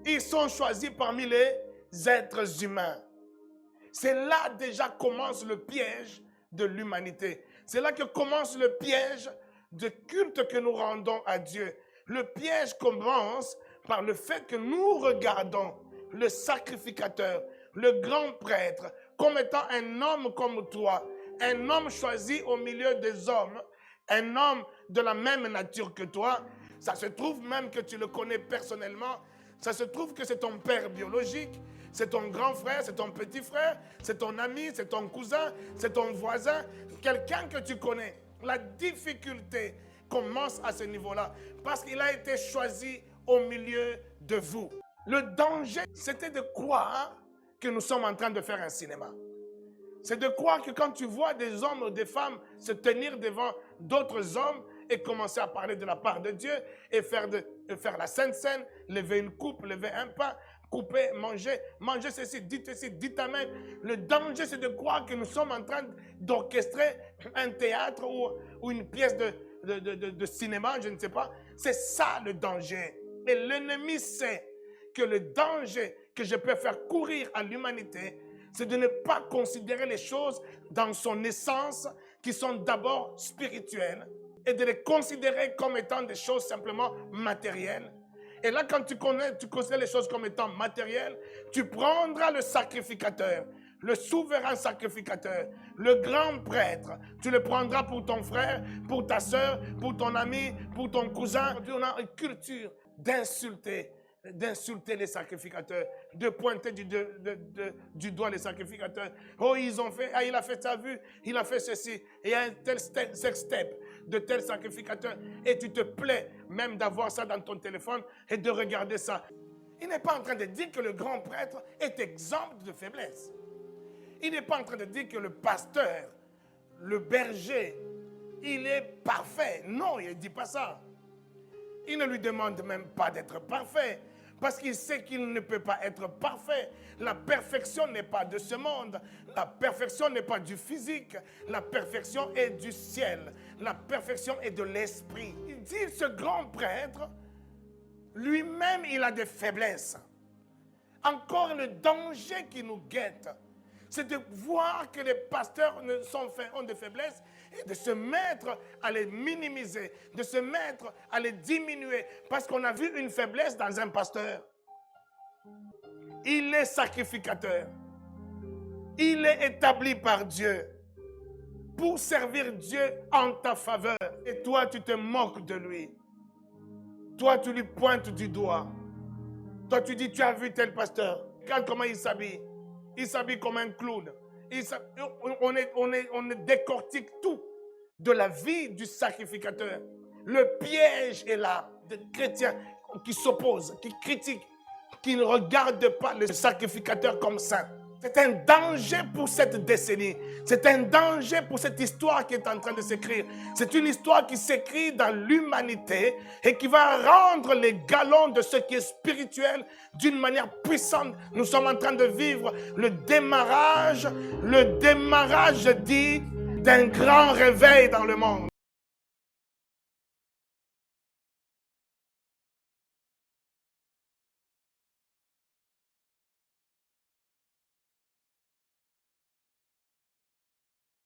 Ils sont choisis parmi les êtres humains. C'est là déjà commence le piège de l'humanité. C'est là que commence le piège de culte que nous rendons à Dieu. Le piège commence par le fait que nous regardons le sacrificateur, le grand prêtre, comme étant un homme comme toi, un homme choisi au milieu des hommes, un homme de la même nature que toi. Ça se trouve même que tu le connais personnellement. Ça se trouve que c'est ton père biologique, c'est ton grand frère, c'est ton petit frère, c'est ton ami, c'est ton cousin, c'est ton voisin, quelqu'un que tu connais. La difficulté commence à ce niveau-là parce qu'il a été choisi au milieu de vous. Le danger, c'était de croire que nous sommes en train de faire un cinéma. C'est de croire que quand tu vois des hommes ou des femmes se tenir devant d'autres hommes et commencer à parler de la part de Dieu et faire la sainte scène, lever une coupe, lever un pain, couper, manger ceci, dites amen. Le danger, c'est de croire que nous sommes en train d'orchestrer un théâtre ou une pièce de cinéma, je ne sais pas. C'est ça le danger. Et l'ennemi sait que le danger que je peux faire courir à l'humanité, c'est de ne pas considérer les choses dans son essence, qui sont d'abord spirituelles, et de les considérer comme étant des choses simplement matérielles. Et là, quand tu considères les choses comme étant matérielles, tu prendras le sacrificateur, le souverain sacrificateur, le grand prêtre. Tu le prendras pour ton frère, pour ta soeur, pour ton ami, pour ton cousin. On a une culture d'insulter les sacrificateurs, de pointer du doigt les sacrificateurs. Oh, il a fait ça, vu, il a fait ceci. Et il y a un tel step de tel sacrificateur. Et tu te plais même d'avoir ça dans ton téléphone et de regarder ça. Il n'est pas en train de dire que le grand prêtre est exempt de faiblesse. Il n'est pas en train de dire que le pasteur, le berger, il est parfait. Non, il ne dit pas ça. Il ne lui demande même pas d'être parfait. Parce qu'il sait qu'il ne peut pas être parfait. La perfection n'est pas de ce monde. La perfection n'est pas du physique. La perfection est du ciel. La perfection est de l'esprit. Il dit, ce grand prêtre, lui-même, il a des faiblesses. Encore le danger qui nous guette, c'est de voir que les pasteurs ont des faiblesses et de se mettre à les minimiser, de se mettre à les diminuer, parce qu'on a vu une faiblesse dans un pasteur. Il est sacrificateur. Il est établi par Dieu pour servir Dieu en ta faveur. Et toi, tu te moques de lui. Toi, tu lui pointes du doigt. Toi, tu dis, tu as vu tel pasteur. Regarde comment il s'habille. Il s'habille comme un clown. On décortique tout de la vie du sacrificateur. Le piège est là, des chrétiens qui s'opposent, qui critiquent, qui ne regardent pas le sacrificateur comme saint. C'est un danger pour cette décennie. C'est un danger pour cette histoire qui est en train de s'écrire. C'est une histoire qui s'écrit dans l'humanité et qui va rendre les galons de ce qui est spirituel d'une manière puissante. Nous sommes en train de vivre le démarrage, je dis, d'un grand réveil dans le monde.